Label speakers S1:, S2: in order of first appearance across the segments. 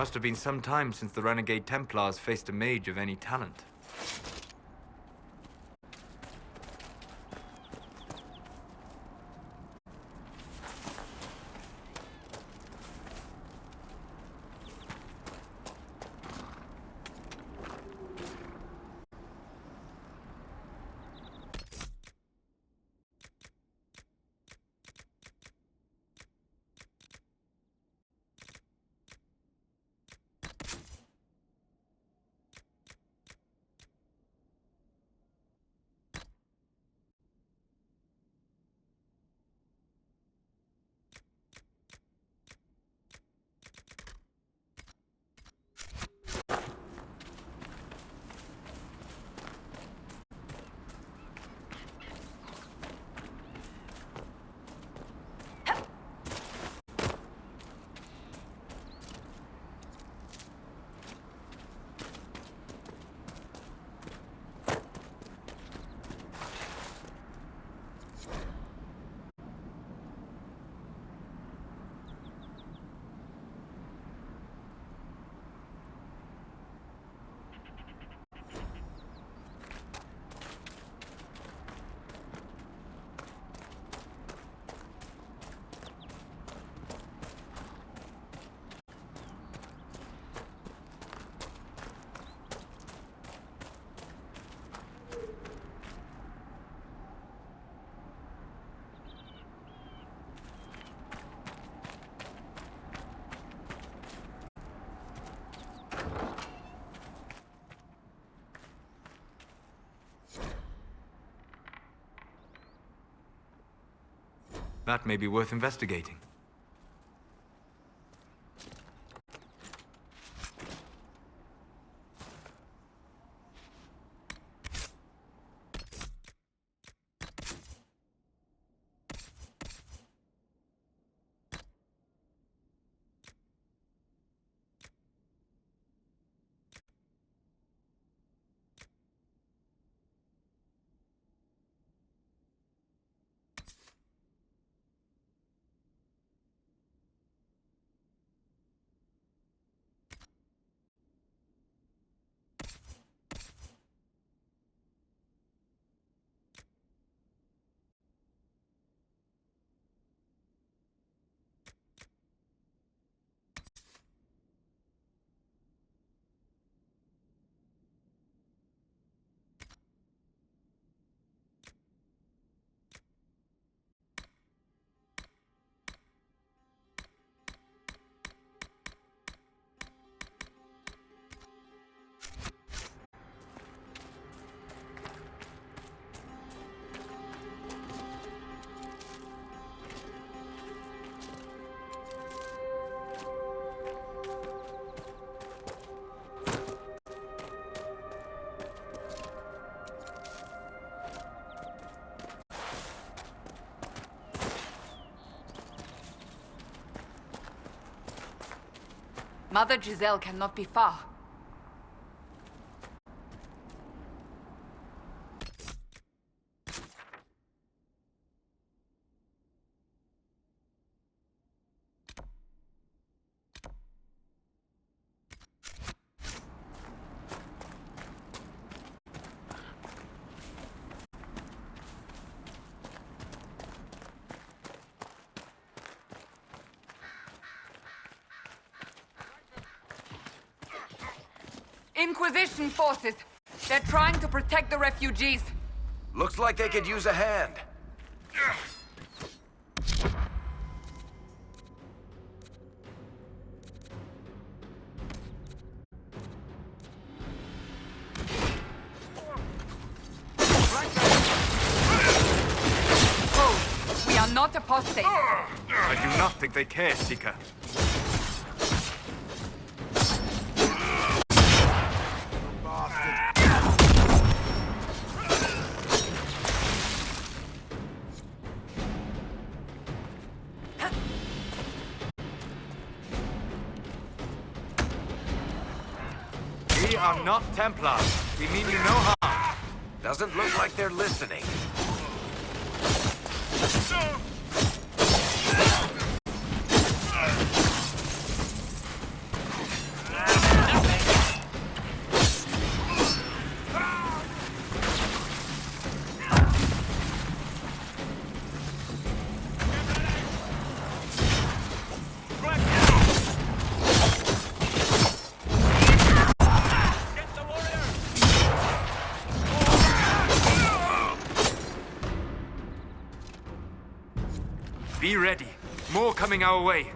S1: must have been some time since the renegade Templars faced a mage of any talent. That may be worth investigating.
S2: Mother Giselle cannot be far. Inquisition forces. They're trying to protect the refugees.
S3: Looks like they could use a hand.
S2: Oh, we are not apostates.
S1: I do not think they care, Seeker. We are not Templars. We mean you no harm.
S3: Doesn't look like they're listening.
S1: Be ready. More coming our way.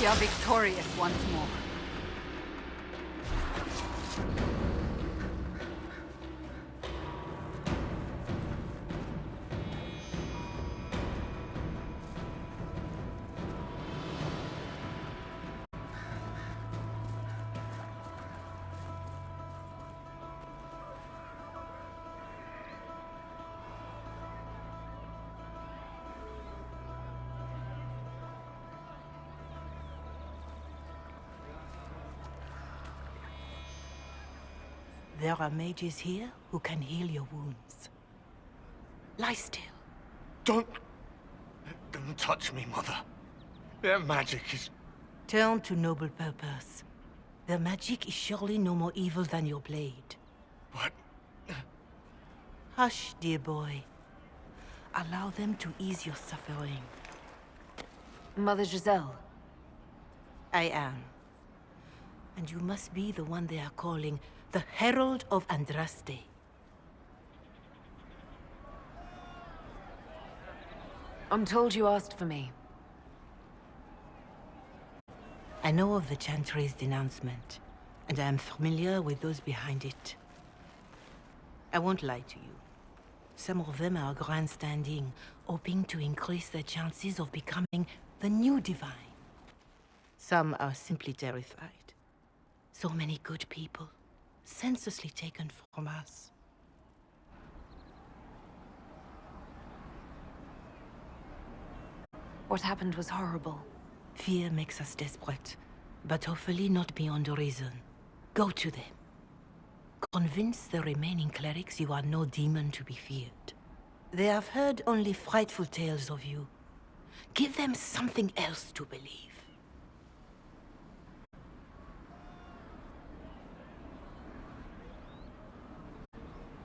S2: We are victorious once more.
S4: There are mages here who can heal your wounds. Lie still.
S5: Don't touch me, Mother. Their magic is...
S4: Turn to noble purpose. Their magic is surely no more evil than your blade.
S5: What?
S4: Hush, dear boy. Allow them to ease your suffering.
S6: Mother Giselle.
S4: I am. And you must be the one they are calling the Herald of Andraste.
S6: I'm told you asked for me.
S4: I know of the Chantry's denouncement, and I am familiar with those behind it. I won't lie to you. Some of them are grandstanding, hoping to increase their chances of becoming the new divine. Some are simply terrified. So many good people, senselessly taken from us.
S6: What happened was horrible.
S4: Fear makes us desperate, but hopefully not beyond reason. Go to them. Convince the remaining clerics you are no demon to be feared. They have heard only frightful tales of you. Give them something else to believe.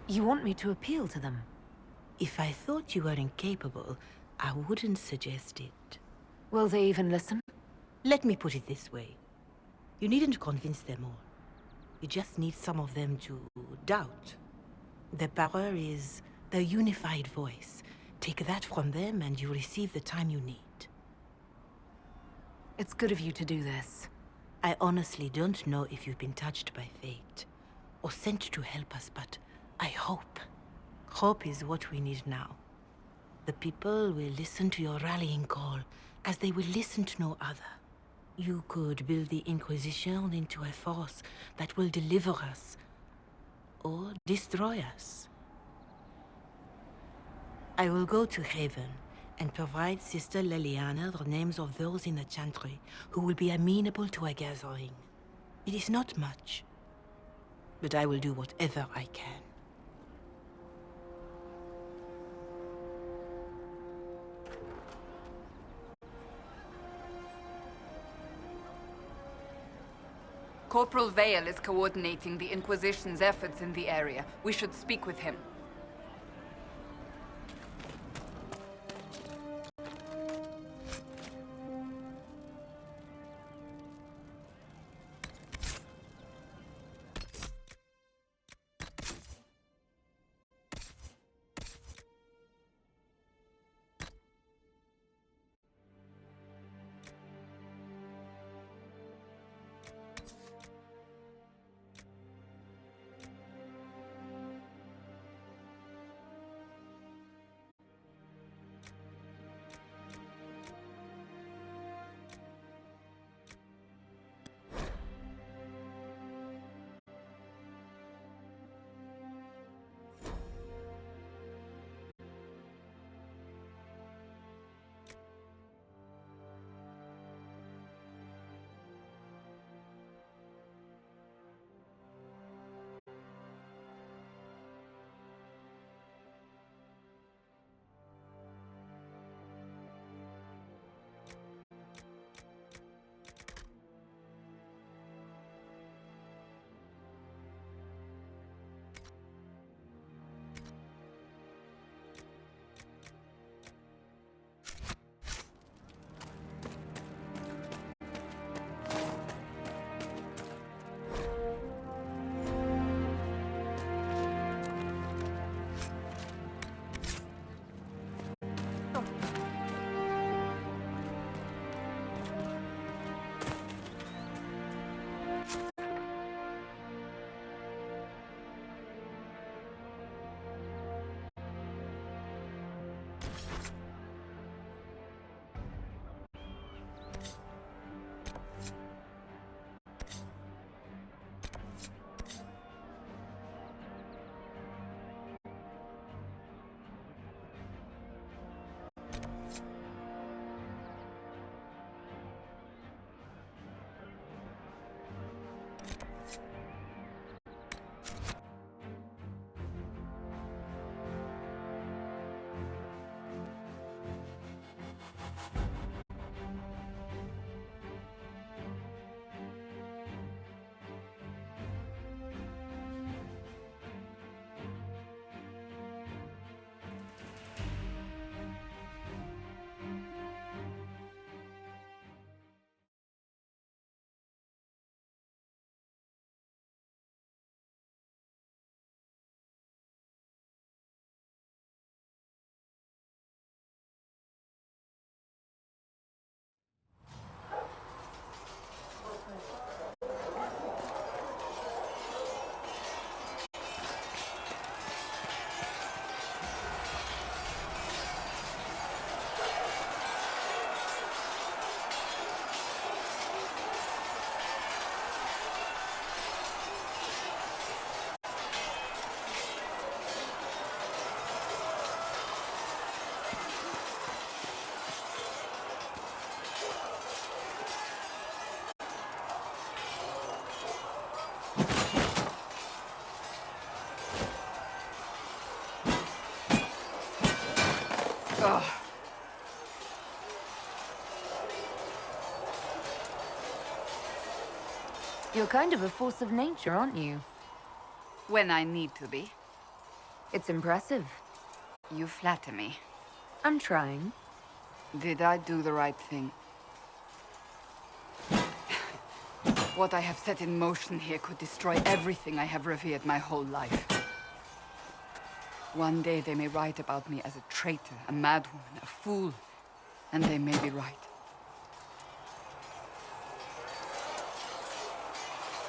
S6: You want me to appeal to them?
S4: If I thought you were incapable, I wouldn't suggest it.
S6: Will they even listen?
S4: Let me put it this way. You needn't convince them all. You just need some of them to doubt. Their power is their unified voice. Take that from them and you receive the time you need.
S6: It's good of you to do this.
S4: I honestly don't know if you've been touched by fate, or sent to help us, but I hope. Hope is what we need now. The people will listen to your rallying call, as they will listen to no other. You could build the Inquisition into a force that will deliver us, or destroy us. I will go to Haven and provide Sister Leliana the names of those in the Chantry who will be amenable to a gathering. It is not much, but I will do whatever I can.
S2: Corporal Vale is coordinating the Inquisition's efforts in the area. We should speak with him.
S6: You're kind of a force of nature, aren't you?
S2: When I need to be.
S6: It's impressive.
S2: You flatter me.
S6: I'm trying.
S2: Did I do the right thing? What I have set in motion here could destroy everything I have revered my whole life. One day they may write about me as a traitor, a madwoman, a fool. And they may be right.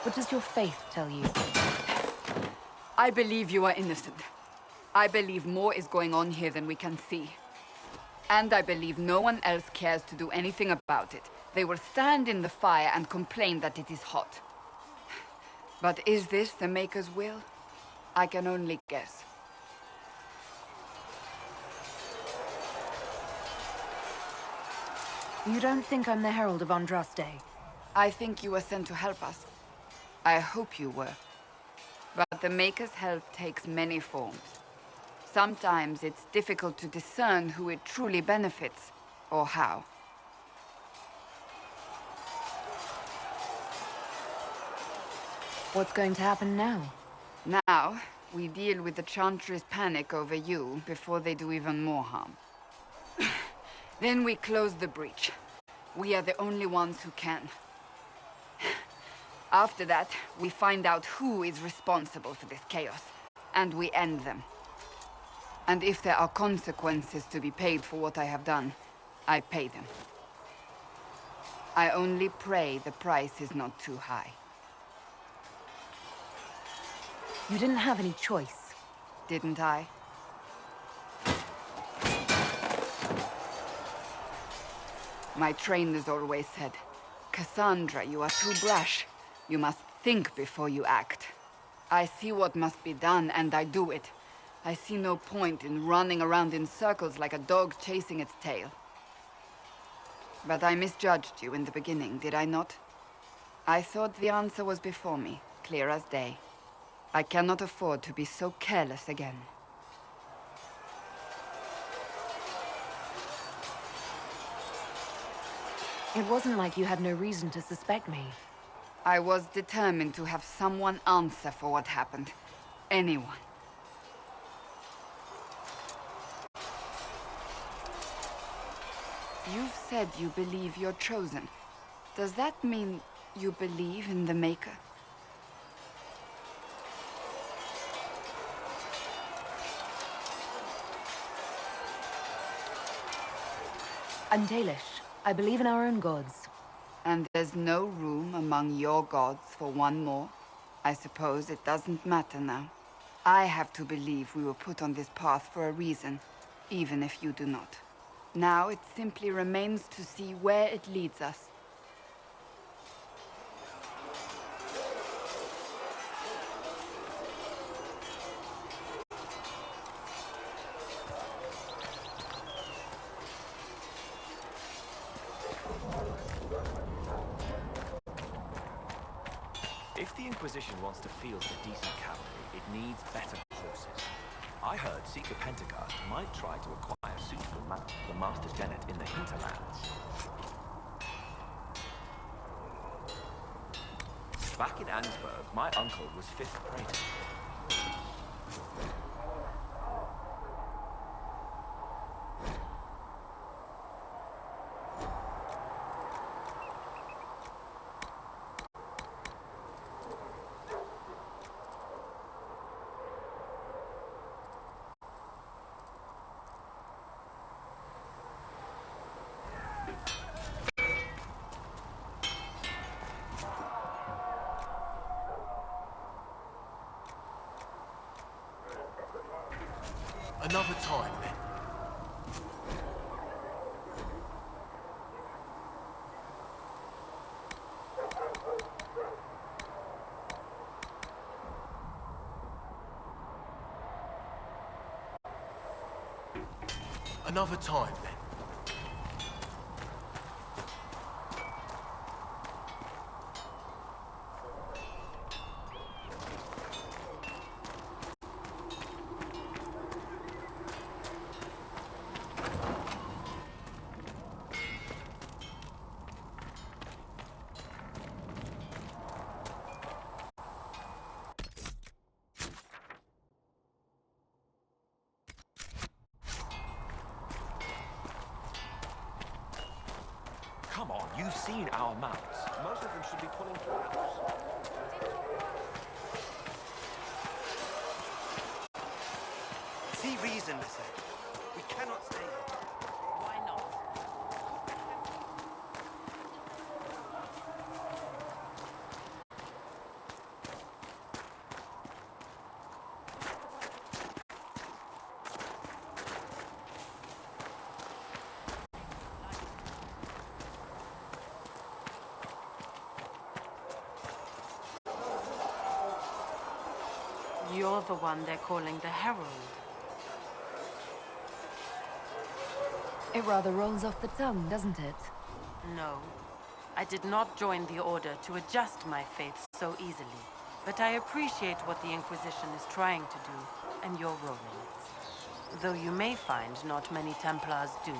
S6: What does your faith tell you?
S2: I believe you are innocent. I believe more is going on here than we can see. And I believe no one else cares to do anything about it. They will stand in the fire and complain that it is hot. But is this the Maker's will? I can only guess.
S6: You don't think I'm the Herald of Andraste?
S2: I think you were sent to help us. I hope you were. But the Maker's help takes many forms. Sometimes it's difficult to discern who it truly benefits, or how.
S6: What's going to happen now?
S2: Now, we deal with the Chantry's panic over you before they do even more harm. Then we close the breach. We are the only ones who can. After that, we find out who is responsible for this chaos, and we end them. And if there are consequences to be paid for what I have done, I pay them. I only pray the price is not too high.
S6: You didn't have any choice.
S2: Didn't I? My trainers always said, Cassandra, you are too brash. You must think before you act. I see what must be done, and I do it. I see no point in running around in circles like a dog chasing its tail. But I misjudged you in the beginning, did I not? I thought the answer was before me, clear as day. I cannot afford to be so careless again.
S6: It wasn't like you had no reason to suspect me.
S2: I was determined to have someone answer for what happened. Anyone. You've said you believe you're chosen. Does that mean you believe in the Maker?
S6: I'm Dalish. I believe in our own gods.
S2: And there's no room among your gods for one more? I suppose it doesn't matter now. I have to believe we were put on this path for a reason, even if you do not. Now it simply remains to see where it leads us.
S7: If the Inquisition wants to field a decent cavalry, it needs better horses. I heard Seeker Pentecost might try to acquire a suitable mount for Master Genet in the hinterlands. Back in Ansburg, my uncle was 5th Praetor.
S5: Another time, then. Another time, then.
S7: You've seen our mounts. Most of them should be pulling plows.
S8: See reason, I said. We cannot stay here.
S4: Why not?
S9: You're the one they're calling the Herald.
S6: It rather rolls off the tongue, doesn't it?
S9: No. I did not join the Order to adjust my faith so easily. But I appreciate what the Inquisition is trying to do, and you're rolling it. Though you may find not many Templars do.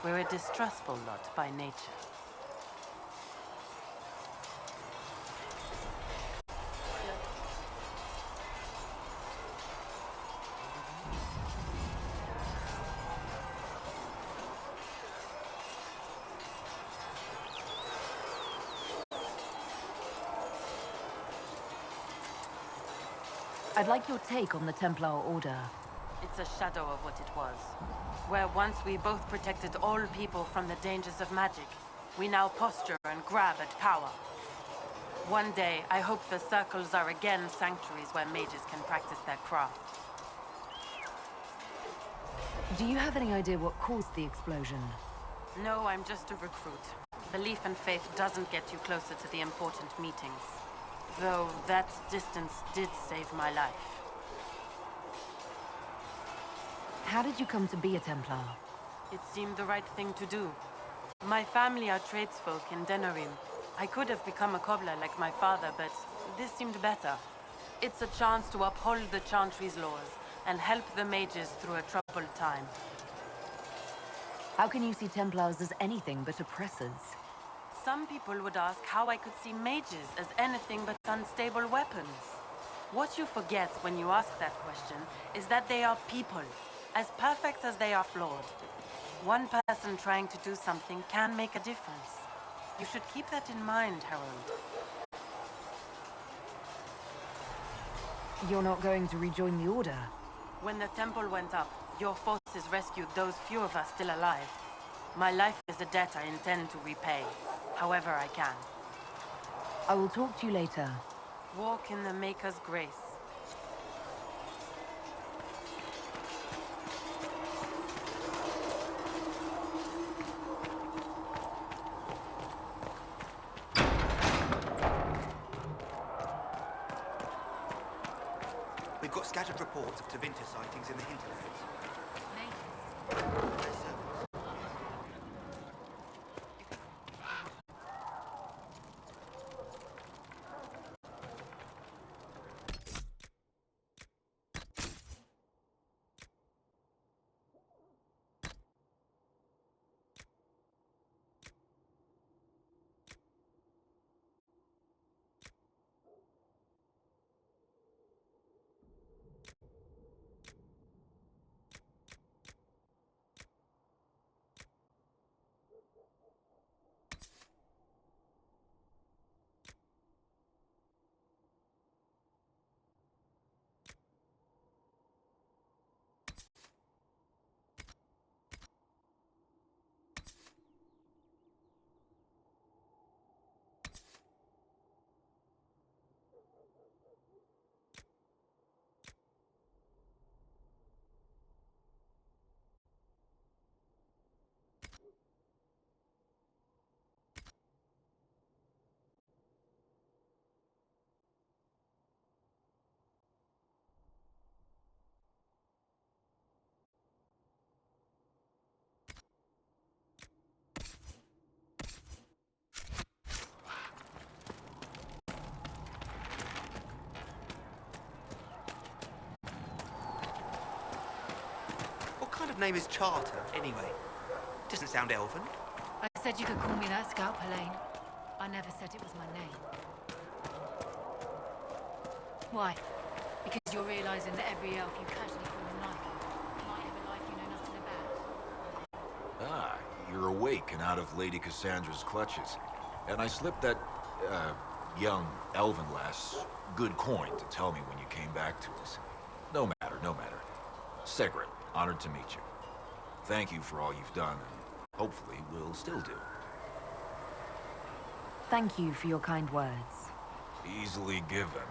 S9: We're a distrustful lot by nature.
S6: I'd like your take on the Templar Order.
S9: It's a shadow of what it was. Where once we both protected all people from the dangers of magic, we now posture and grab at power. One day, I hope the circles are again sanctuaries where mages can practice their craft.
S6: Do you have any idea what caused the explosion?
S9: No, I'm just a recruit. Belief and faith doesn't get you closer to the important meetings. Though that distance did save my life.
S6: How did you come to be a Templar?
S9: It seemed the right thing to do. My family are tradesfolk in Denerim. I could have become a cobbler like my father, but this seemed better. It's a chance to uphold the Chantry's laws and help the mages through a troubled time.
S6: How can you see Templars as anything but oppressors?
S9: Some people would ask how I could see mages as anything but unstable weapons. What you forget when you ask that question is that they are people, as perfect as they are flawed. One person trying to do something can make a difference. You should keep that in mind, Harold.
S6: You're not going to rejoin the Order?
S9: When the temple went up, your forces rescued those few of us still alive. My life is a debt I intend to repay, however I can.
S6: I will talk to you later.
S9: Walk in the Maker's grace.
S8: We've got scattered reports of Tevinter sightings in the hinterlands. What kind of name is Charter, anyway? Doesn't sound elven.
S6: I said you could call me that, Scout Helene. I never said it was my name. Why? Because you're realizing that every elf you casually call a knife might have a life you know nothing about.
S3: Ah, you're
S10: longer awake and out of Lady Cassandra's clutches. And I slipped that, young elven lass good coin to tell me when you came back to us. No matter, no matter. Sigrid, honored to meet you. Thank you for all you've done, and hopefully will still do.
S6: Thank you for your kind words.
S10: Easily given.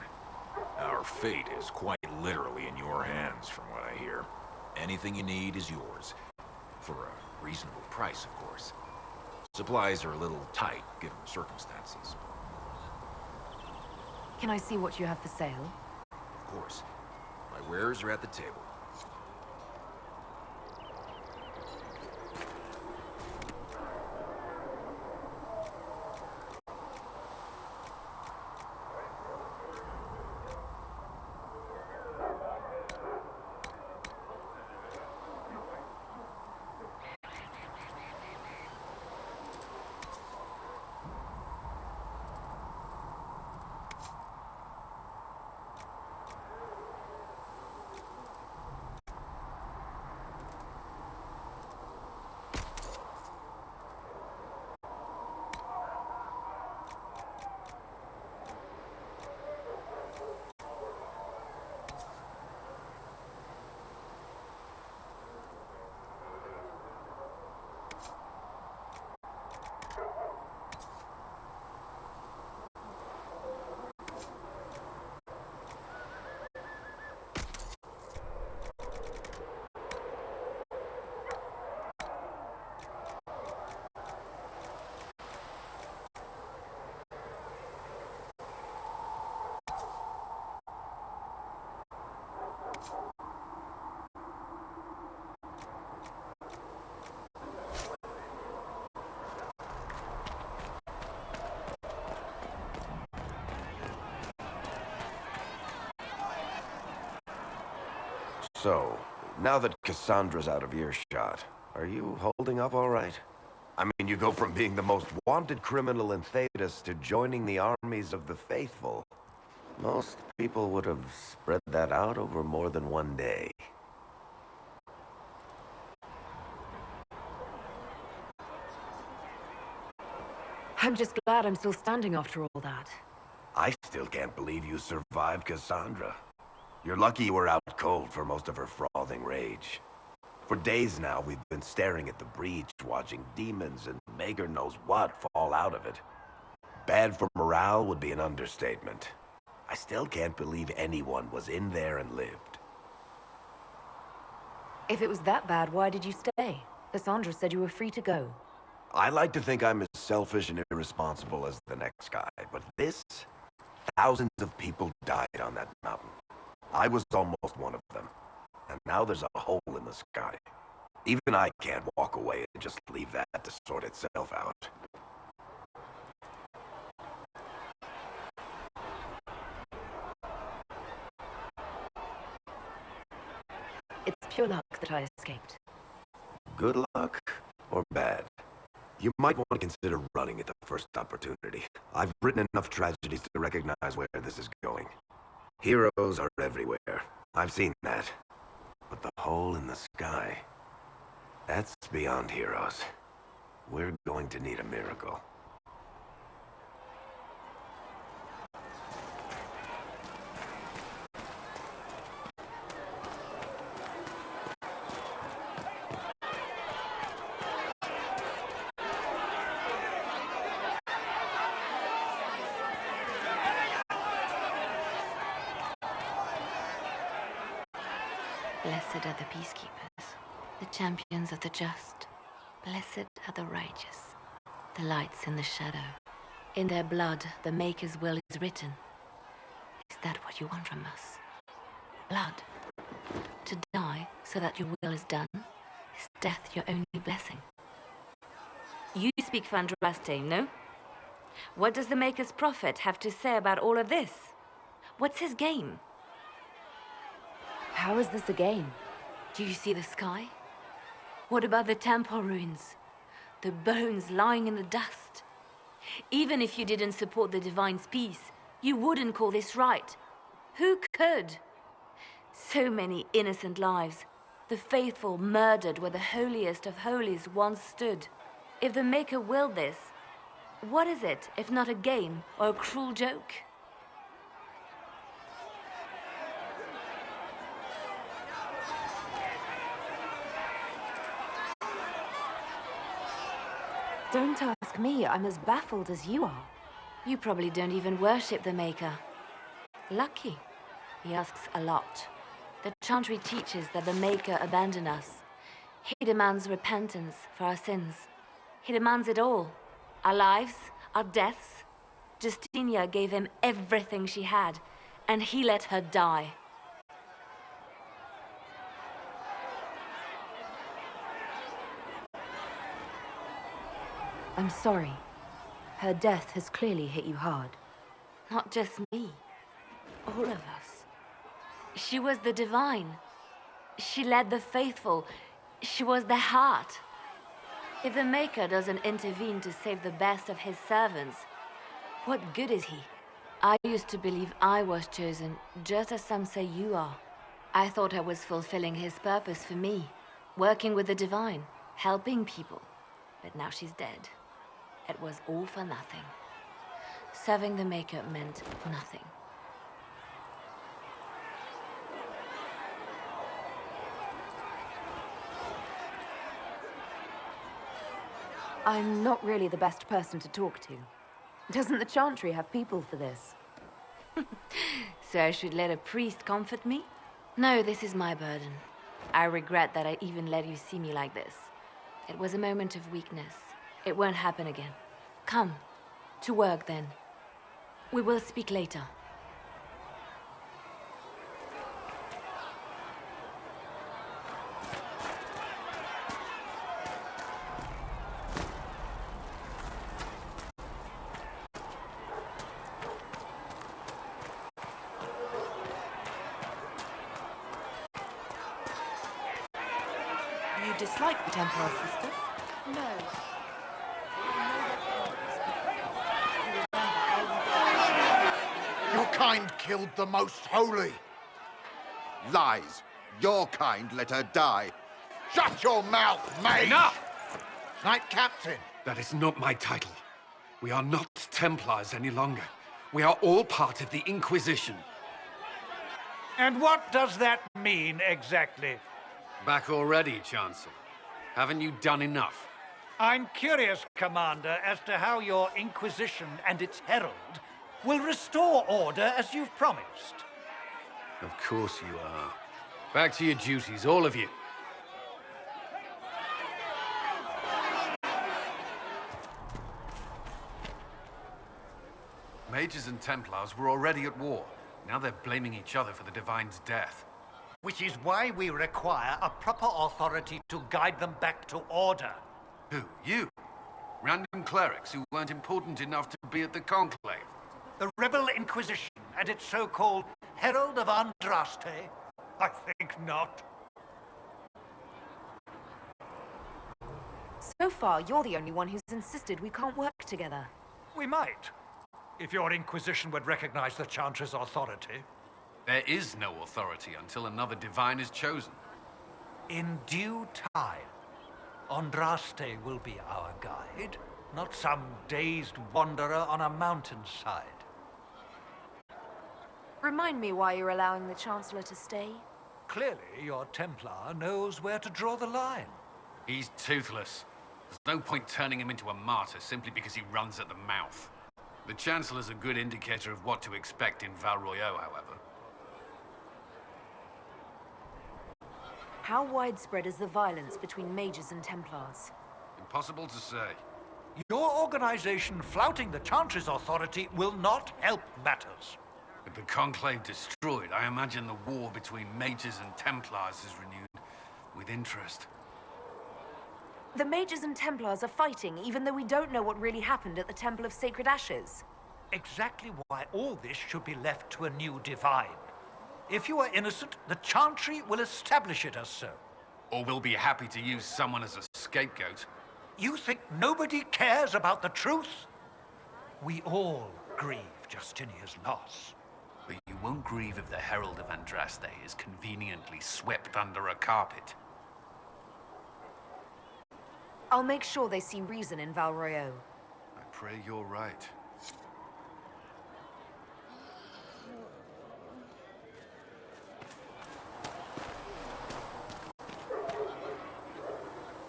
S10: Our fate is quite literally in your hands, from what I hear. Anything you need is yours. For a reasonable price, of course. Supplies are a little tight, given the circumstances.
S6: Can I see what you have for sale?
S10: Of course. My wares are at the table.
S3: So, now that Cassandra's out of earshot, are you holding up all right? I mean, you go from being the most wanted criminal in Thedas to joining the armies of the faithful. Most people would have spread that out over more than one day.
S6: I'm just glad I'm still standing after all that.
S3: I still can't believe you survived Cassandra. You're lucky you were out cold for most of her frothing rage. For days now, we've been staring at the breach, watching demons and Mager knows what fall out of it. Bad for morale would be an understatement. I still can't believe anyone was in there and lived.
S6: If it was that bad, why did you stay? Cassandra said you were free to go.
S3: I like to think I'm as selfish and irresponsible as the next guy, but thousands of people died on that mountain. I was almost one of them, and now there's a hole in the sky. Even I can't walk away and just leave that to sort itself out.
S6: It's pure luck that I escaped.
S3: Good luck or bad? You might want to consider running at the first opportunity. I've written enough tragedies to recognize where this is going. Heroes are everywhere. I've seen that. But the hole in the sky, that's beyond heroes. We're going to need a miracle.
S11: Blessed are the peacekeepers, the champions of the just. Blessed are the righteous, the lights in the shadow. In their blood, the Maker's will is written. Is that what you want from us? Blood? To die so that your will is done? Is death your only blessing?
S12: You speak for Andraste, no? What does the Maker's prophet have to say about all of this? What's his game?
S6: How is this a game?
S12: Do you see the sky? What about the temple ruins? The bones lying in the dust? Even if you didn't support the Divine's peace, you wouldn't call this right. Who could? So many innocent lives. The faithful murdered where the holiest of holies once stood. If the Maker willed this, what is it if not a game or a cruel joke?
S11: Don't ask me. I'm as baffled as you are.
S12: You probably don't even worship the Maker. Lucky. He asks a lot. The Chantry teaches that the Maker abandoned us. He demands repentance for our sins. He demands it all. Our lives, our deaths. Justinia gave him everything she had, and he let her die.
S11: I'm sorry. Her death has clearly hit you hard.
S12: Not just me. All of us. She was the divine. She led the faithful. She was their heart. If the Maker doesn't intervene to save the best of his servants, what good is he? I used to believe I was chosen, just as some say you are. I thought I was fulfilling his purpose for me, working with the divine, helping people. But now she's dead. It was all for nothing. Serving the Maker meant nothing.
S11: I'm not really the best person to talk to. Doesn't the Chantry have people for this?
S12: So I should let a priest comfort me? No, this is my burden. I regret that I even let you see me like this. It was a moment of weakness. It won't happen again. Come, to work then. We will speak later.
S6: You dislike the Templar, sister?
S2: No.
S13: Your kind killed the most holy. Lies. Your kind let her die. Shut your mouth, mate!
S1: Enough!
S13: Knight Captain.
S14: That is not my title. We are not Templars any longer. We are all part of the Inquisition.
S15: And what does that mean exactly?
S14: Back already, Chancellor. Haven't you done enough?
S15: I'm curious, Commander, as to how your Inquisition and its herald will restore order as you've promised.
S14: Of course you are. Back to your duties, all of you. Mages and Templars were already at war. Now they're blaming each other for the Divine's death.
S15: Which is why we require a proper authority to guide them back to order.
S14: Who? You? Random clerics who weren't important enough to be at the Conclave?
S15: The Rebel Inquisition and its so-called Herald of Andraste? I think not.
S11: So far, you're the only one who's insisted we can't work together.
S15: We might, if your Inquisition would recognize the Chantry's authority.
S14: There is no authority until another Divine is chosen.
S15: In due time, Andraste will be our guide, not some dazed wanderer on a mountainside.
S11: Remind me why you're allowing the Chancellor to stay?
S15: Clearly, your Templar knows where to draw the line.
S14: He's toothless. There's no point turning him into a martyr simply because he runs at the mouth. The Chancellor's a good indicator of what to expect in Val Royeaux, however.
S11: How widespread is the violence between mages and Templars?
S14: Impossible to say.
S15: Your organization flouting the Chantry's authority will not help matters.
S14: With the Conclave destroyed, I imagine the war between mages and Templars is renewed with interest.
S11: The mages and Templars are fighting, even though we don't know what really happened at the Temple of Sacred Ashes.
S15: Exactly why all this should be left to a new divine. If you are innocent, the Chantry will establish it as so.
S14: Or we'll be happy to use someone as a scapegoat.
S15: You think nobody cares about the truth? We all grieve Justinia's loss.
S14: But you won't grieve if the Herald of Andraste is conveniently swept under a carpet.
S6: I'll make sure they see reason in Val Royeaux.
S14: I pray you're right.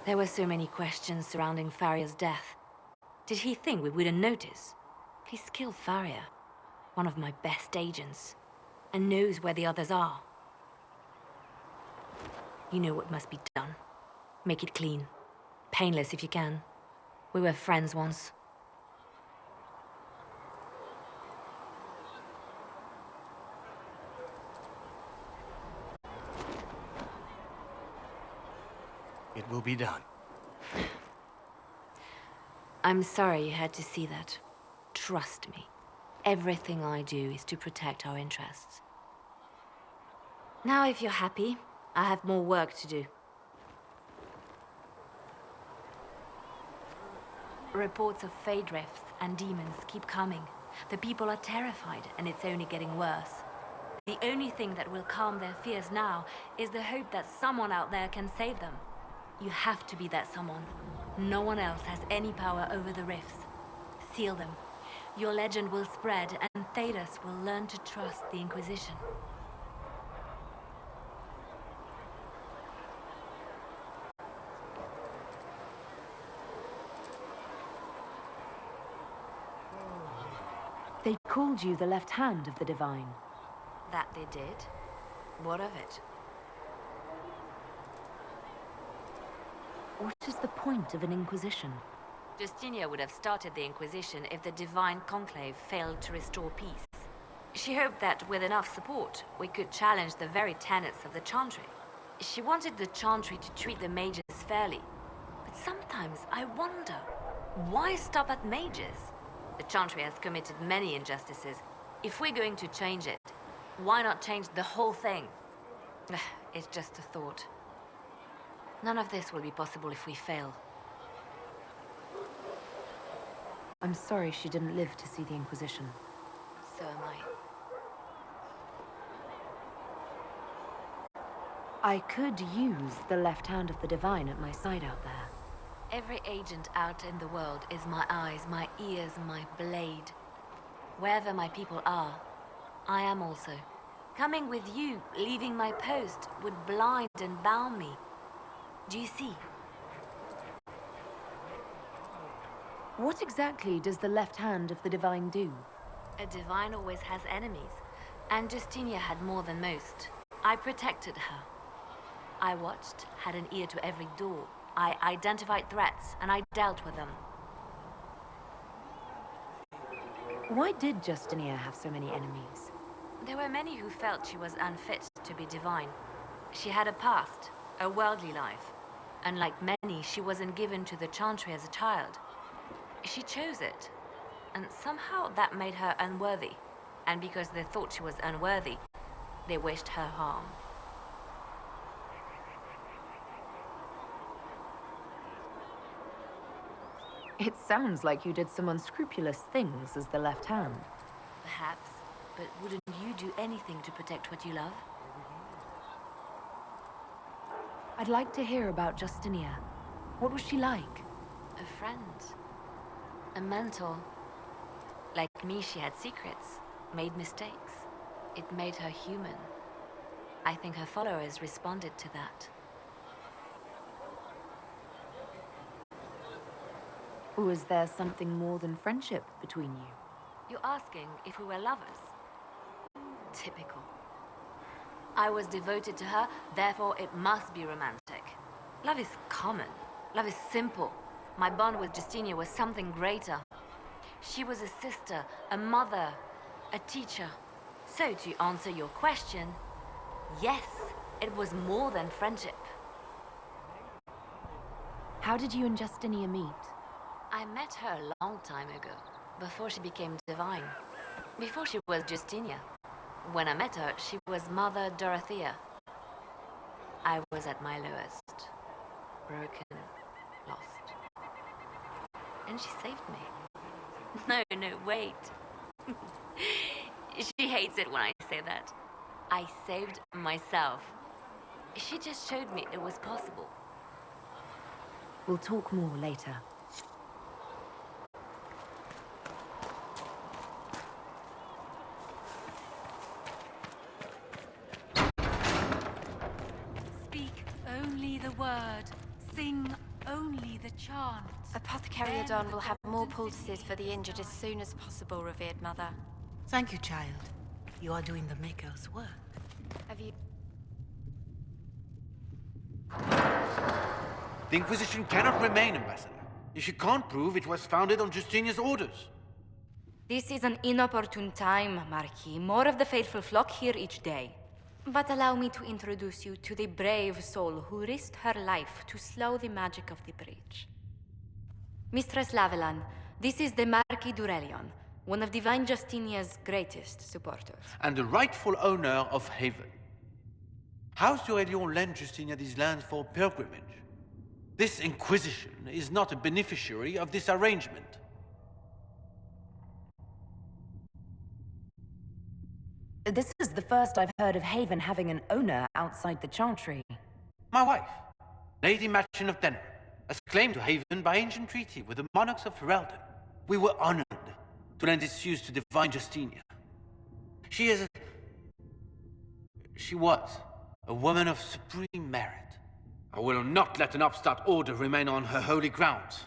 S12: There were so many questions surrounding Faria's death. Did he think we wouldn't notice? He's killed Faria, one of my best agents, and knows where the others are. You know what must be done. Make it clean. Painless if you can. We were friends once.
S5: It will be done.
S12: I'm sorry you had to see that. Trust me. Everything I do is to protect our interests. Now, if you're happy, I have more work to do. Reports of fade rifts and demons keep coming. The people are terrified, and it's only getting worse. The only thing that will calm their fears now is the hope that someone out there can save them. You have to be that someone. No one else has any power over the rifts. Seal them. Your legend will spread, and Thedas will learn to trust the Inquisition.
S6: They called you the left hand of the Divine.
S12: That they did? What of it?
S6: What is the point of an Inquisition?
S12: Justinia would have started the Inquisition if the Divine Conclave failed to restore peace. She hoped that with enough support, we could challenge the very tenets of the Chantry. She wanted the Chantry to treat the mages fairly. But sometimes I wonder, why stop at mages? The Chantry has committed many injustices. If we're going to change it, why not change the whole thing? It's just a thought. None of this will be possible if we fail.
S6: I'm sorry she didn't live to see the Inquisition.
S12: So am
S6: I could use the left hand of the Divine at my side out there.
S12: Every agent out in the world is my eyes, my ears, my blade. Wherever my people are, I am also. Coming with you, leaving my post, would blind and bound me. Do you see?
S6: What exactly does the left hand of the Divine do?
S12: A Divine always has enemies, and Justinia had more than most. I protected her. I watched, had an ear to every door. I identified threats, and I dealt with them.
S6: Why did Justinia have so many enemies?
S12: There were many who felt she was unfit to be divine. She had a past, a worldly life. Unlike many, she wasn't given to the Chantry as a child. She chose it, and somehow that made her unworthy. And because they thought she was unworthy, they wished her harm.
S6: It sounds like you did some unscrupulous things as the left hand.
S12: Perhaps, but wouldn't you do anything to protect what you love?
S6: I'd like to hear about Justinia. What was she like?
S12: A friend. A mentor. Like me, she had secrets, made mistakes. It made her human. I think her followers responded to that.
S6: Was there something more than friendship between you?
S12: You're asking if we were lovers? Typical. I was devoted to her, therefore it must be romantic. Love is common. Love is simple. My bond with Justinia was something greater. She was a sister, a mother, a teacher. So to answer your question, yes, it was more than friendship.
S6: How did you and Justinia meet?
S12: I met her a long time ago, before she became divine. Before she was Justinia. When I met her, she was Mother Dorothea. I was at my lowest. Broken, lost. And she saved me. No, wait. She hates it when I say that. I saved myself. She just showed me it was possible.
S6: We'll talk more later.
S16: Speak only the word. Sing only the chant.
S17: Apothecary Adon will have more poultices for the injured as soon as possible, revered mother.
S4: Thank you, child. You are doing the Maker's work.
S17: Have you...
S5: The Inquisition cannot remain, Ambassador, if you can't prove it was founded on Justinian's orders.
S18: This is an inopportune time, Marquis. More of the faithful flock here each day. But allow me to introduce you to the brave soul who risked her life to slow the magic of the breach. Mistress Lavelan, this is the Marquis d'Aurelion, one of Divine Justinia's greatest supporters.
S5: And the rightful owner of Haven. House d'Aurelion lent Justinia these lands for pilgrimage. This Inquisition is not a beneficiary of this arrangement.
S6: This is the first I've heard of Haven having an owner outside the Chantry.
S5: My wife, Lady Machin of Denner, has claimed to Haven by ancient treaty with the monarchs of Ferelden. We were honored to lend its use to Divine Justinia. She was a woman of supreme merit. I will not let an upstart order remain on her holy grounds.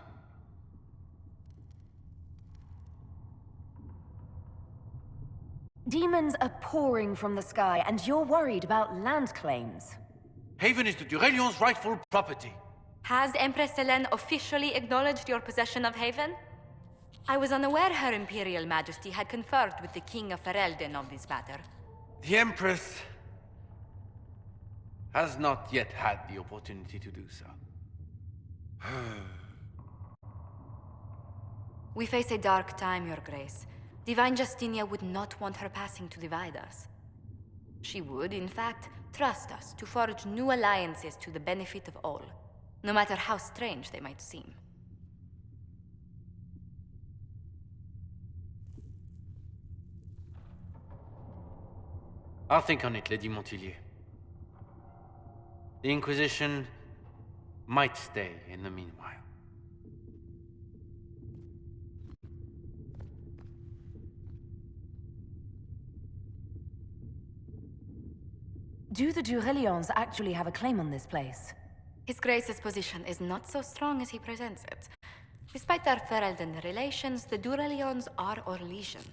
S6: Demons are pouring from the sky, and you're worried about land claims.
S5: Haven is the d'Aurelion's rightful property.
S18: Has Empress Selene officially acknowledged your possession of Haven? I was unaware Her Imperial Majesty had conferred with the King of Ferelden on this matter.
S5: The Empress has not yet had the opportunity to do so.
S18: We face a dark time, Your Grace. Divine Justinia would not want her passing to divide us. She would, in fact, trust us to forge new alliances to the benefit of all, no matter how strange they might seem.
S5: I'll think on it, Lady Montillier. The Inquisition might stay in the meanwhile.
S6: Do the d'Aurelions actually have a claim on this place?
S18: His Grace's position is not so strong as he presents it. Despite their Ferelden relations, the d'Aurelions are Orlesian.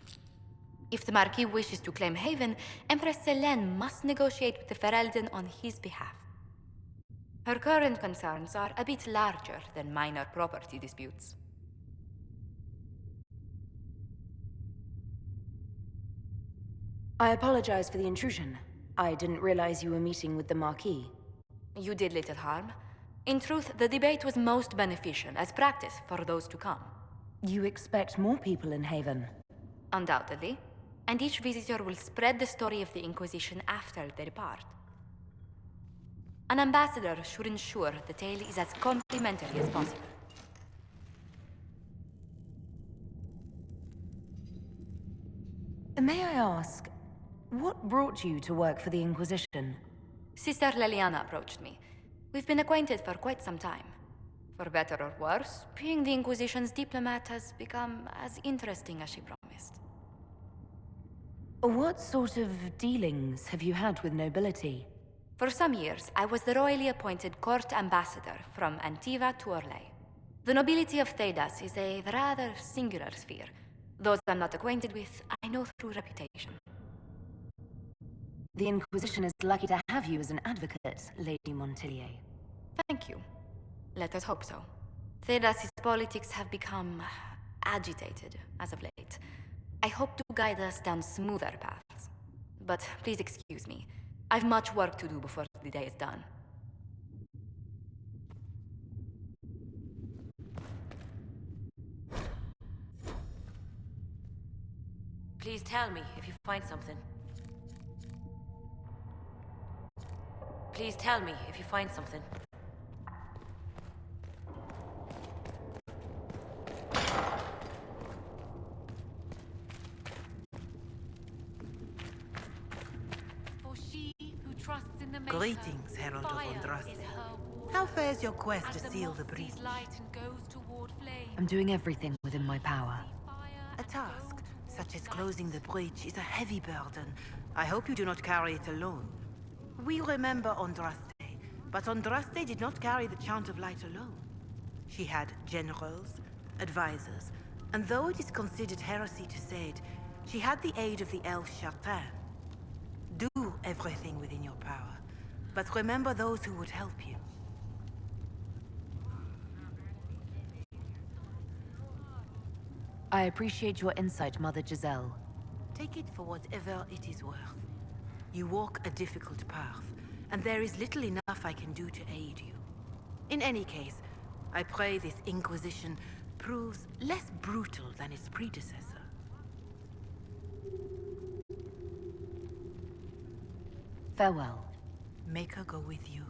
S18: If the Marquis wishes to claim Haven, Empress Selene must negotiate with the Ferelden on his behalf. Her current concerns are a bit larger than minor property disputes.
S6: I apologize for the intrusion. I didn't realize you were meeting with the Marquis.
S18: You did little harm. In truth, the debate was most beneficial as practice for those to come.
S6: You expect more people in Haven?
S18: Undoubtedly. And each visitor will spread the story of the Inquisition after they depart. An ambassador should ensure the tale is as complimentary as possible.
S6: May I ask, what brought you to work for the Inquisition?
S18: Sister Leliana approached me. We've been acquainted for quite some time. For better or worse, being the Inquisition's diplomat has become as interesting as she promised.
S6: What sort of dealings have you had with nobility?
S18: For some years, I was the royally appointed court ambassador from Antiva to Orlais. The nobility of Thedas is a rather singular sphere. Those I'm not acquainted with, I know through reputation.
S6: The Inquisition is lucky to have you as an advocate, Lady Montillier.
S18: Thank you. Let us hope so. Thedas' politics have become agitated as of late. I hope to guide us down smoother paths. But please excuse me. I've much work to do before the day is done.
S12: Please tell me if you find something. Please tell me if you find something.
S16: For she who trusts in the Maker,
S4: Greetings, Herald of
S16: fire
S4: Andraste.
S16: is her water.
S4: How fares your quest
S16: As
S4: to
S16: the
S4: seal
S16: moth
S4: the breach?
S16: sees light and goes toward flame.
S6: I'm doing everything within my power.
S4: A task, such as closing the breach, is a heavy burden. I hope you do not carry it alone. We remember Andraste, but Andraste did not carry the Chant of Light alone. She had generals, advisors, and though it is considered heresy to say it, she had the aid of the elf Chartin. Do everything within your power, but remember those who would help you.
S6: I appreciate your insight, Mother Giselle.
S4: Take it for whatever it is worth. You walk a difficult path, and there is little enough I can do to aid you. In any case, I pray this Inquisition proves less brutal than its predecessor.
S6: Farewell.
S4: Make her go with you.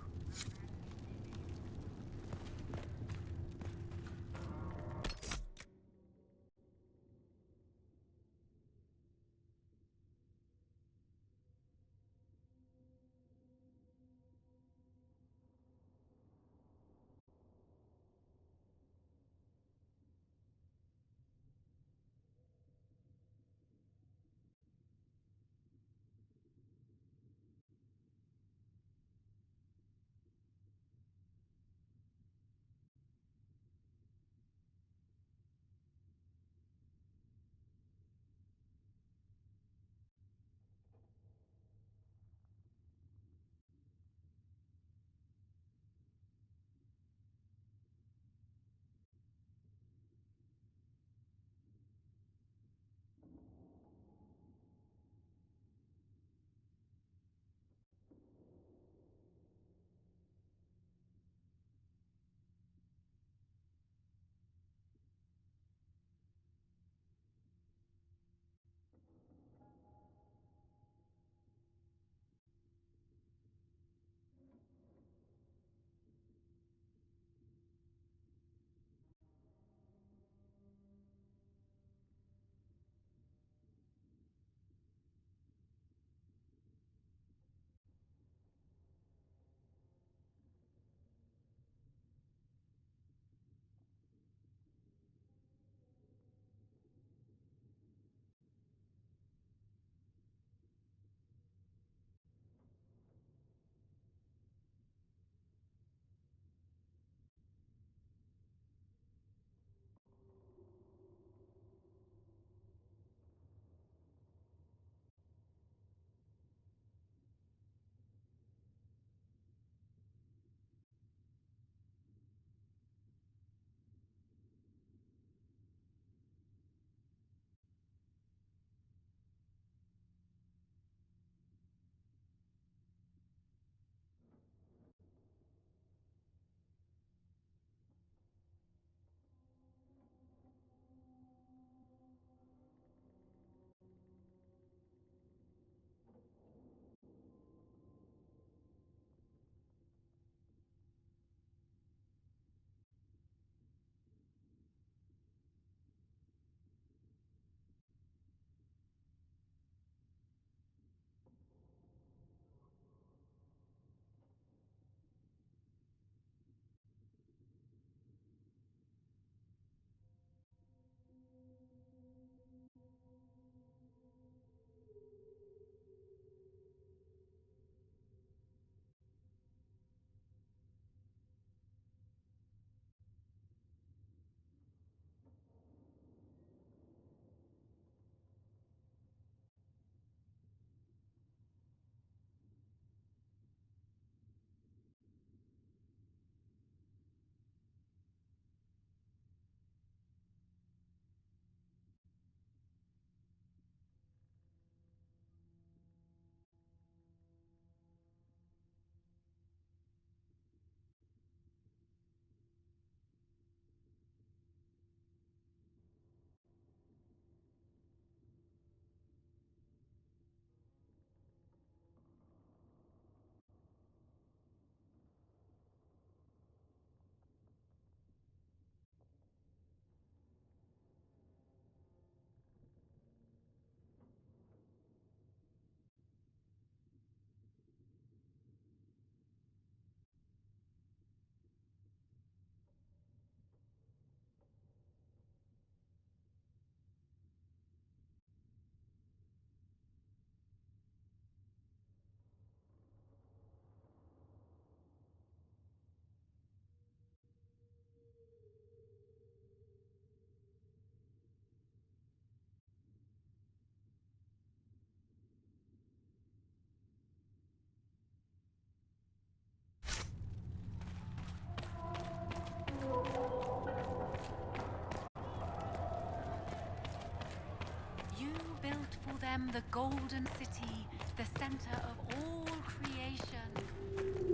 S16: them the Golden City, the center of all creation.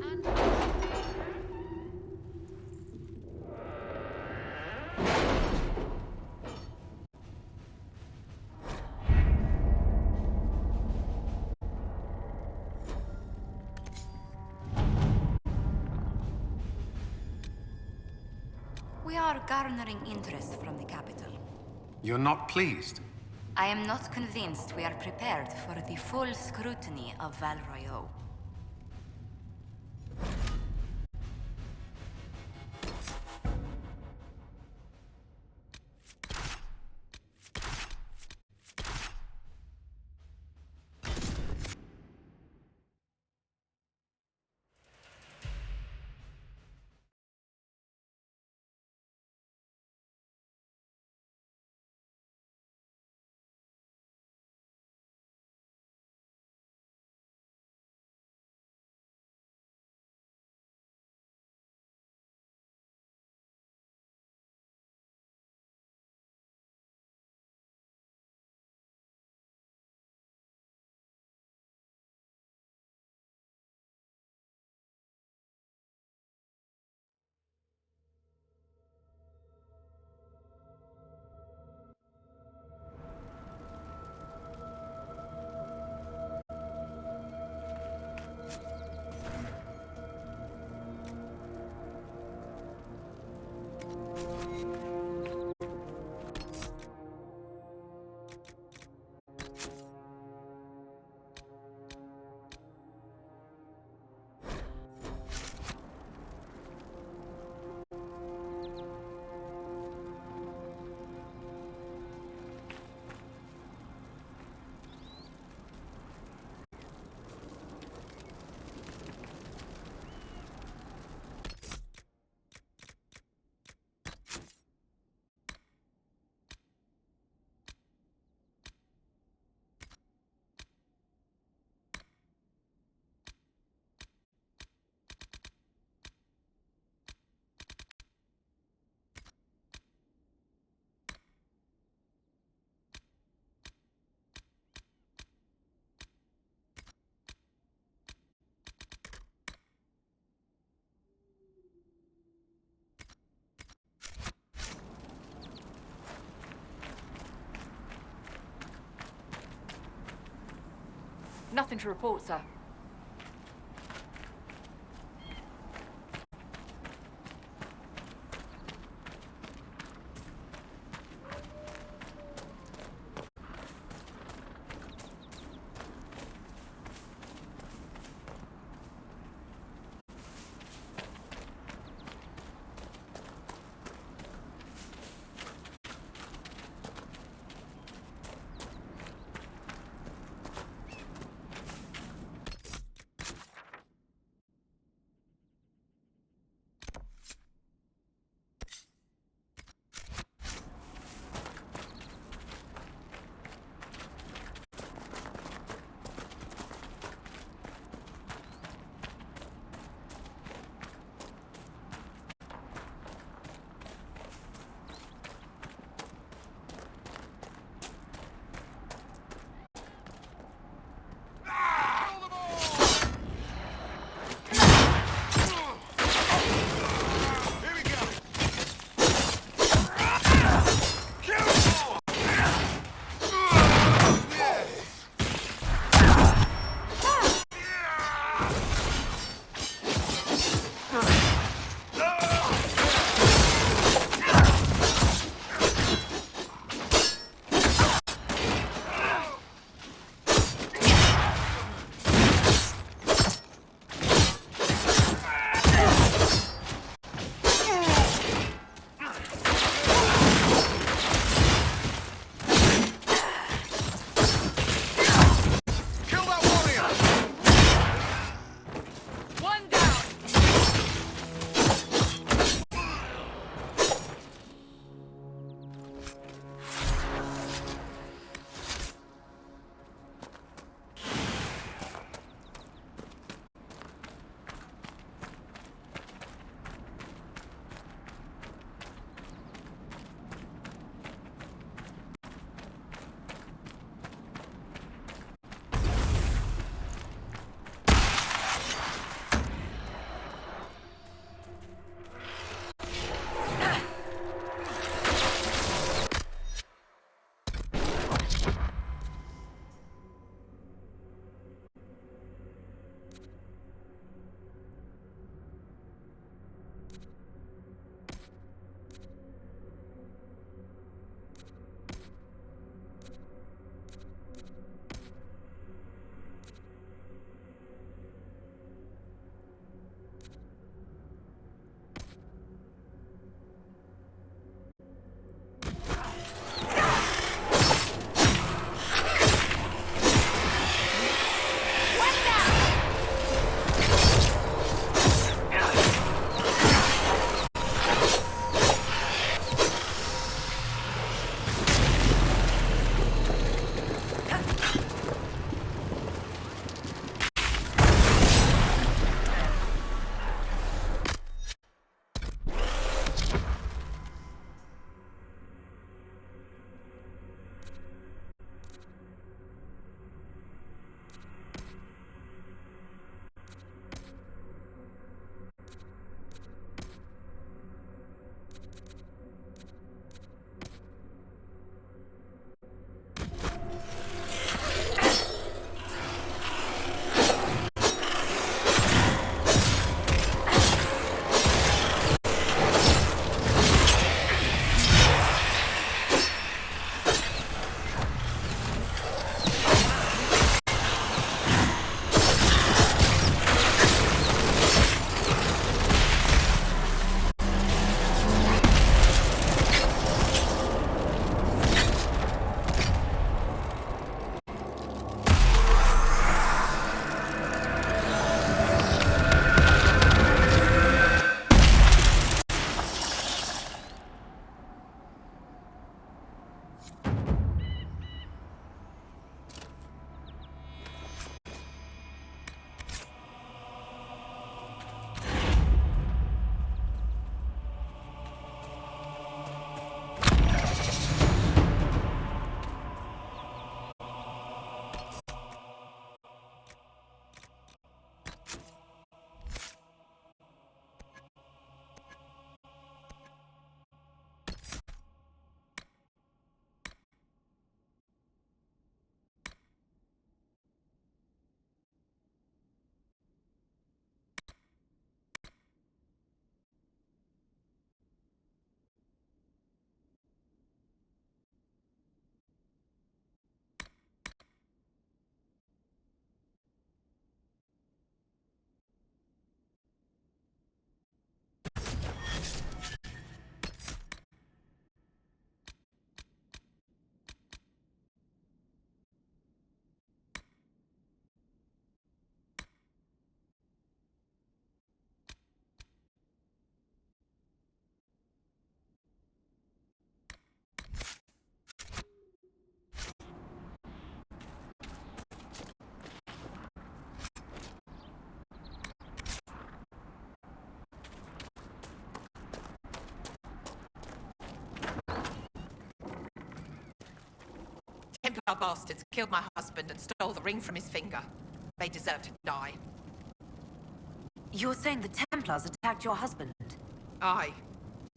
S16: And
S18: We are garnering interest from the capital.
S14: You're not pleased?
S18: I am not convinced we are prepared for the full scrutiny of Val Royeaux.
S19: Nothing to report, sir.
S20: Our bastards killed my husband and stole the ring from his finger. They deserve to die.
S9: You're saying the Templars attacked your husband?
S20: Aye.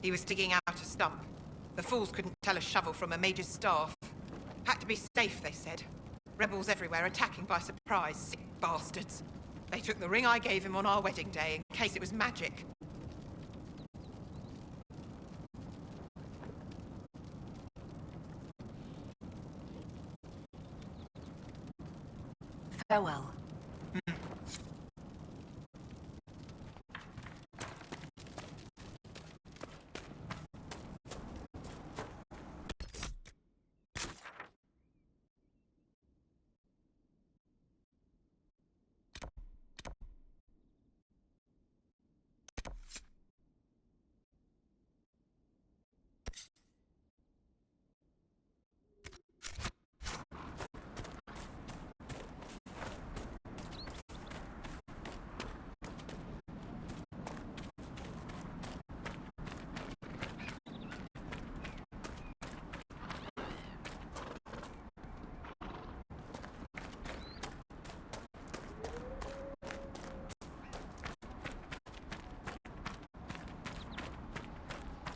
S20: He was digging out a stump. The fools couldn't tell a shovel from a mage's staff. Had to be safe, they said. Rebels everywhere attacking by surprise, sick bastards. They took the ring I gave him on our wedding day in case it was magic.
S9: Farewell.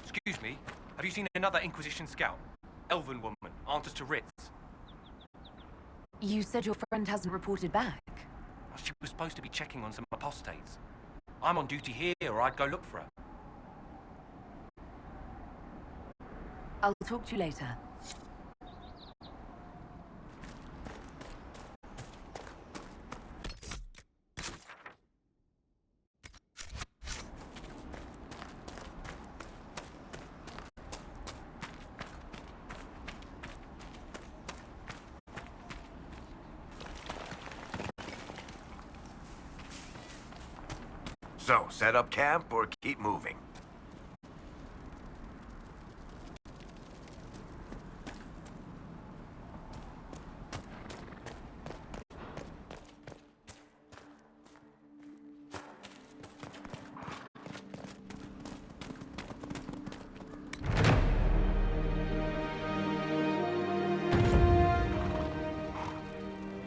S21: Excuse me, have you seen another Inquisition scout? Elven woman, answers to writs.
S6: You said your friend hasn't reported back.
S21: She was supposed to be checking on some apostates. I'm on duty here, or I'd go look for her.
S6: I'll talk to you later.
S3: So, set up camp or keep moving?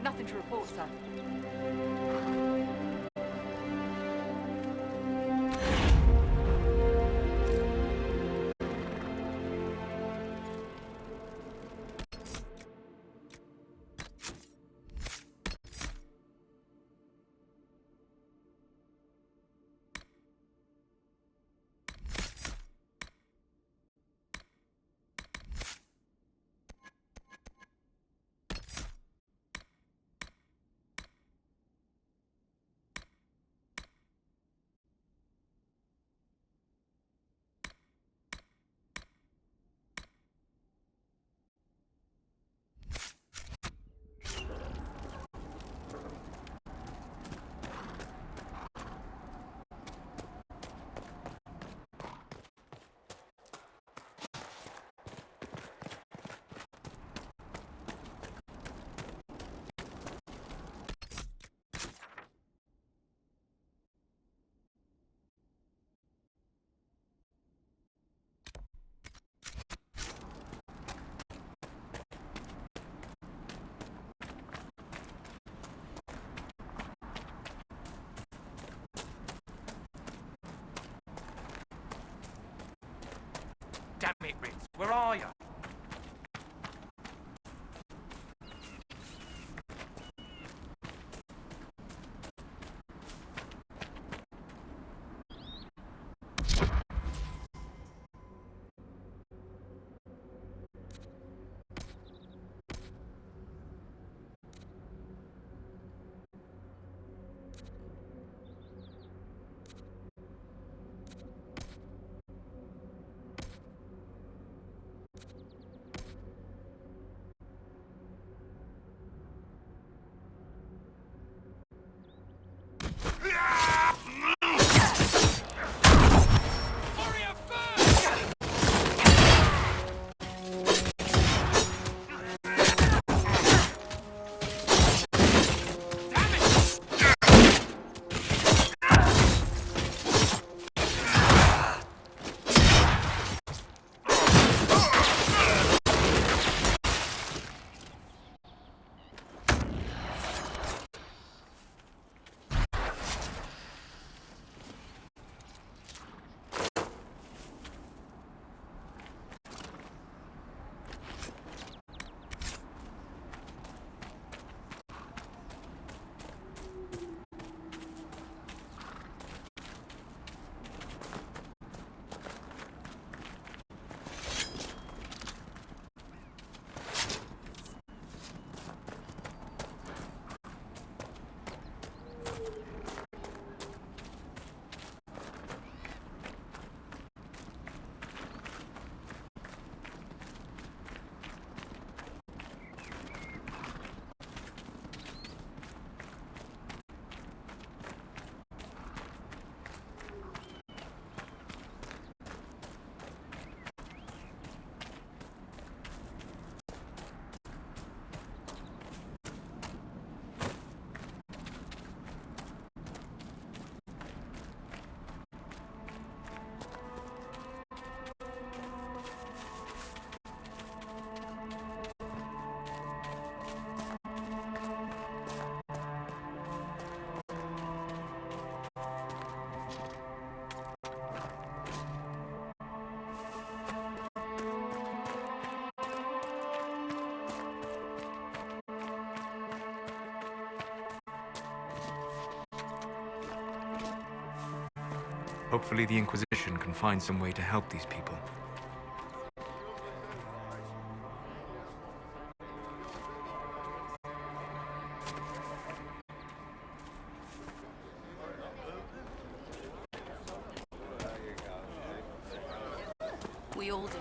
S19: Nothing to report, sir.
S7: Hopefully the Inquisition can find some way to help these people.
S17: We all did.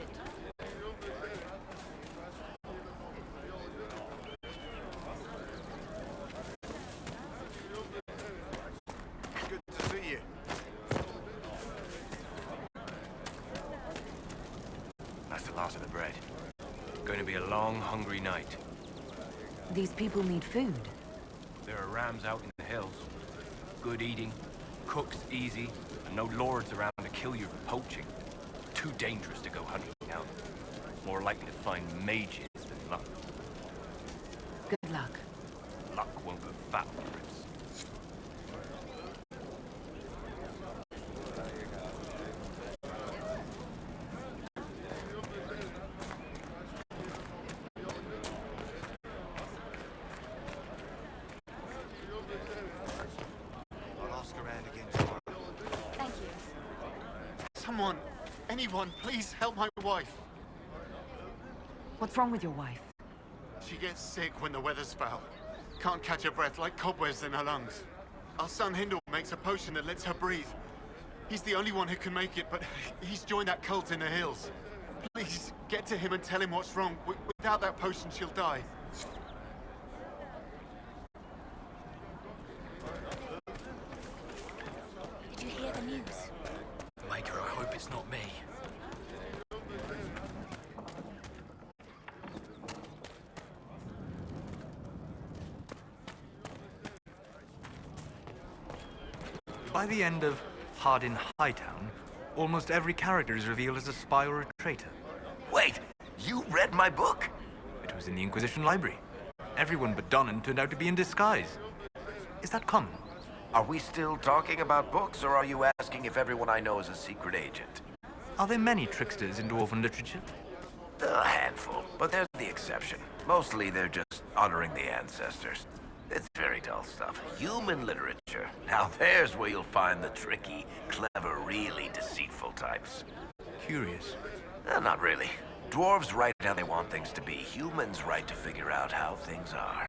S1: Good to see you.
S21: That's the last of the bread. Going to be a long, hungry night.
S6: These people need food.
S21: There are rams out in the hills. Good eating, cooks easy, and no lords around to kill you for poaching. Too dangerous to go hunting out. More likely to find mages than luck.
S6: Good luck.
S21: Luck won't go fat on the ribs.
S1: I'll ask around again tomorrow.
S17: Thank you.
S22: Someone, anyone, please help my wife.
S6: What's wrong with your wife?
S22: She gets sick when the weather's foul. Can't catch her breath, like cobwebs in her lungs. Our son Hindle makes a potion that lets her breathe. He's the only one who can make it, but he's joined that cult in the hills. Please, get to him and tell him what's wrong. Without that potion, she'll die.
S17: Did you hear the news?
S21: Maker, I hope it's not me.
S7: By the end of Hardin Hightown, almost every character is revealed as a spy or a traitor.
S3: Wait, you read my book?
S7: It was in the Inquisition library. Everyone but Donnan turned out to be in disguise. Is that common?
S3: Are we still talking about books, or are you asking if everyone I know is a secret agent?
S7: Are there many tricksters in Dwarven literature?
S3: A handful, but they're the exception. Mostly they're just honoring the ancestors. It's very dull stuff. Human literature. Now there's where you'll find the tricky, clever, really deceitful types.
S7: Curious.
S3: Not really. Dwarves write how they want things to be. Humans write to figure out how things are.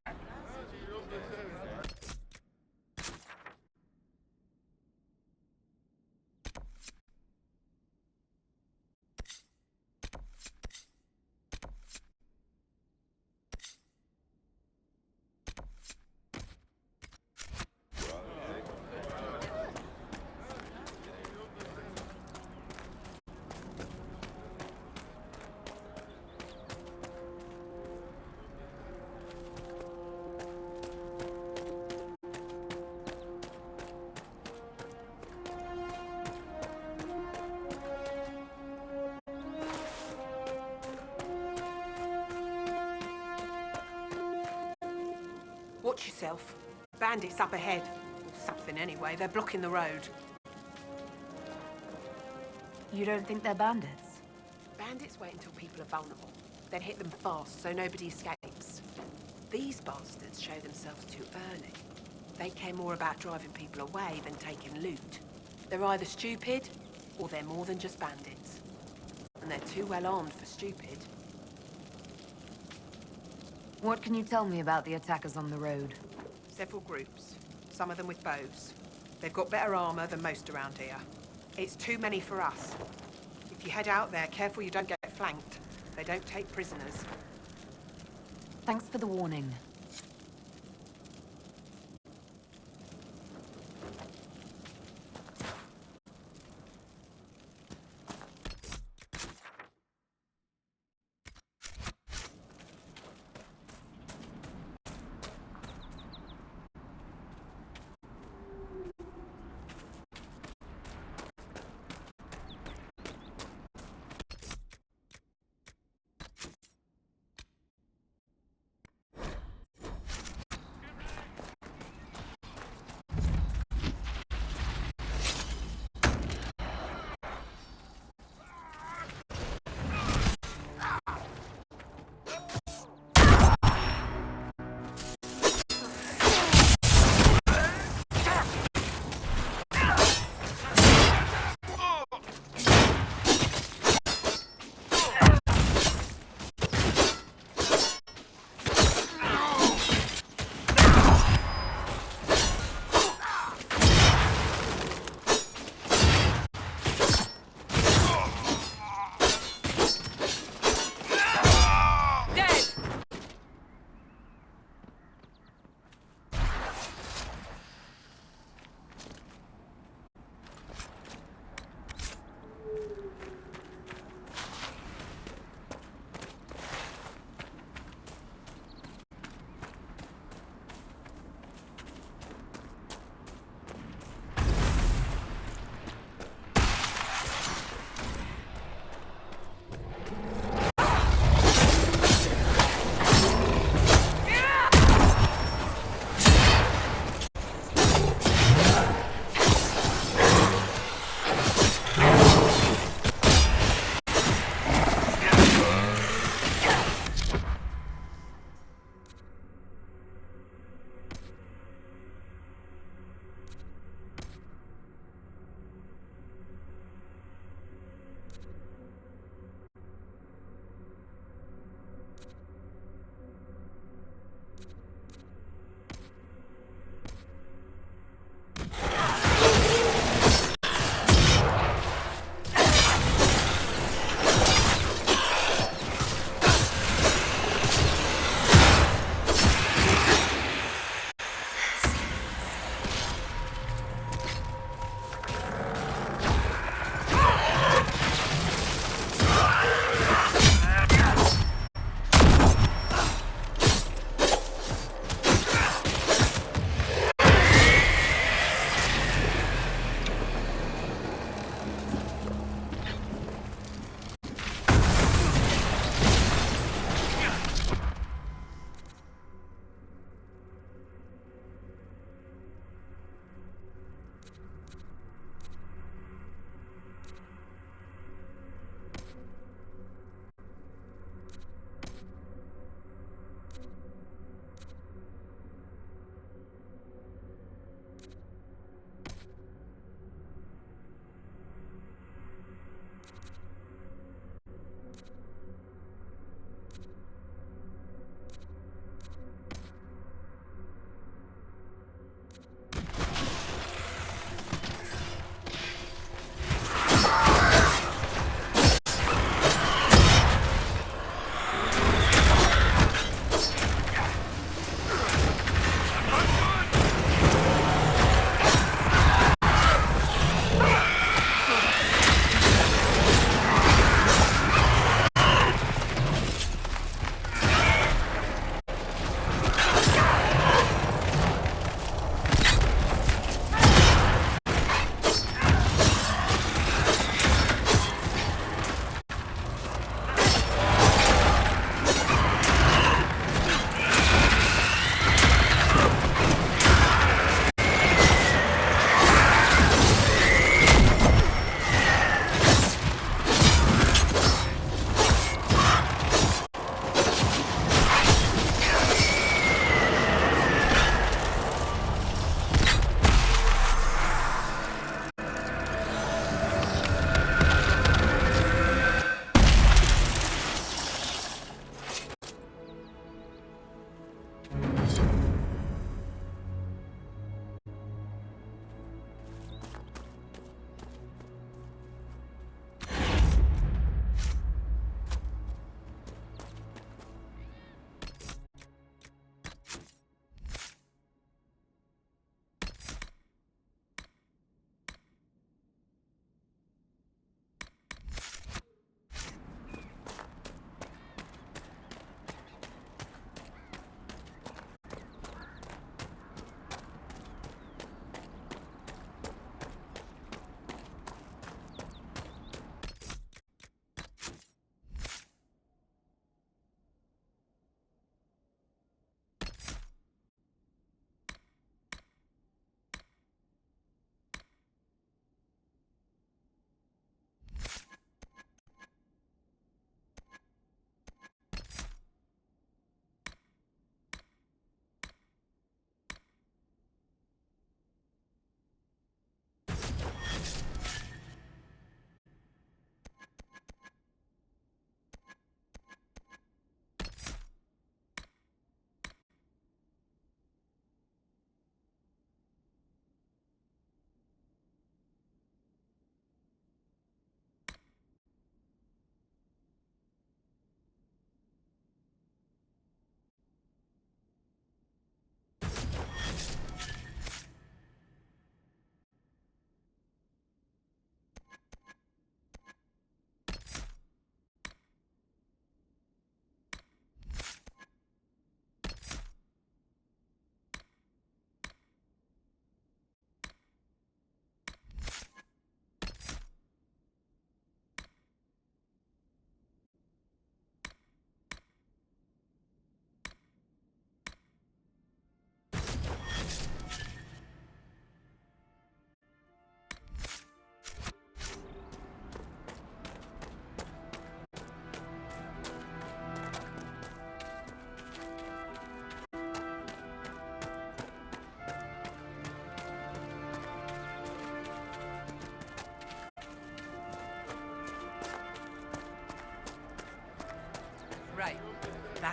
S20: Watch yourself. Bandits up ahead. Or something anyway. They're blocking the road.
S6: You don't think they're bandits?
S20: Bandits wait until people are vulnerable. Then hit them fast so nobody escapes. These bastards show themselves too early. They care more about driving people away than taking loot. They're either stupid, or they're more than just bandits. And they're too well armed for stupid.
S6: What can you tell me about the attackers on the road?
S20: Several groups, some of them with bows. They've got better armor than most around here. It's too many for us. If you head out there, careful you don't get flanked. They don't take prisoners.
S6: Thanks for the warning.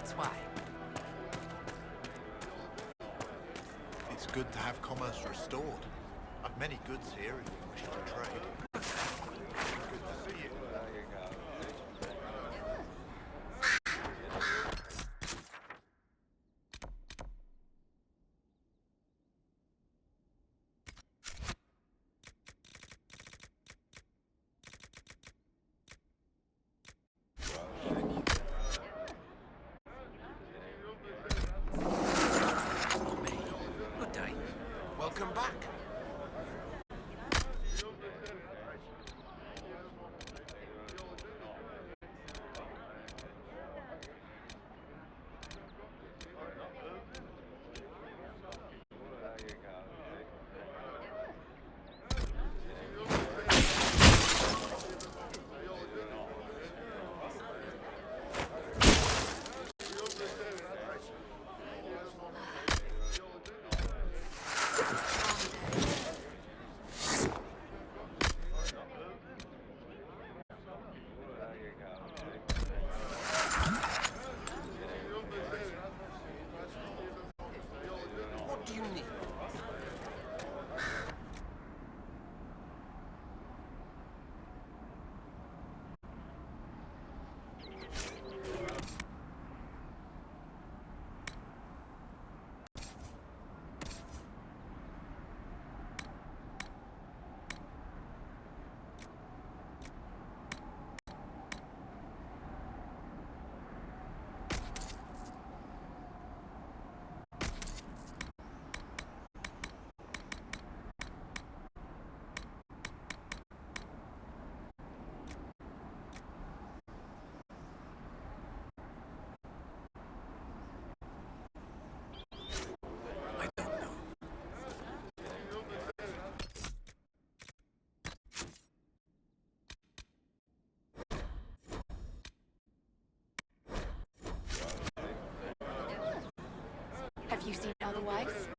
S20: that's why.
S13: It's good to have commerce restored. I've many goods here if you wish to trade. Good to see you.
S8: Good day.
S3: Welcome back.
S8: What do you need?
S17: Have you seen otherwise?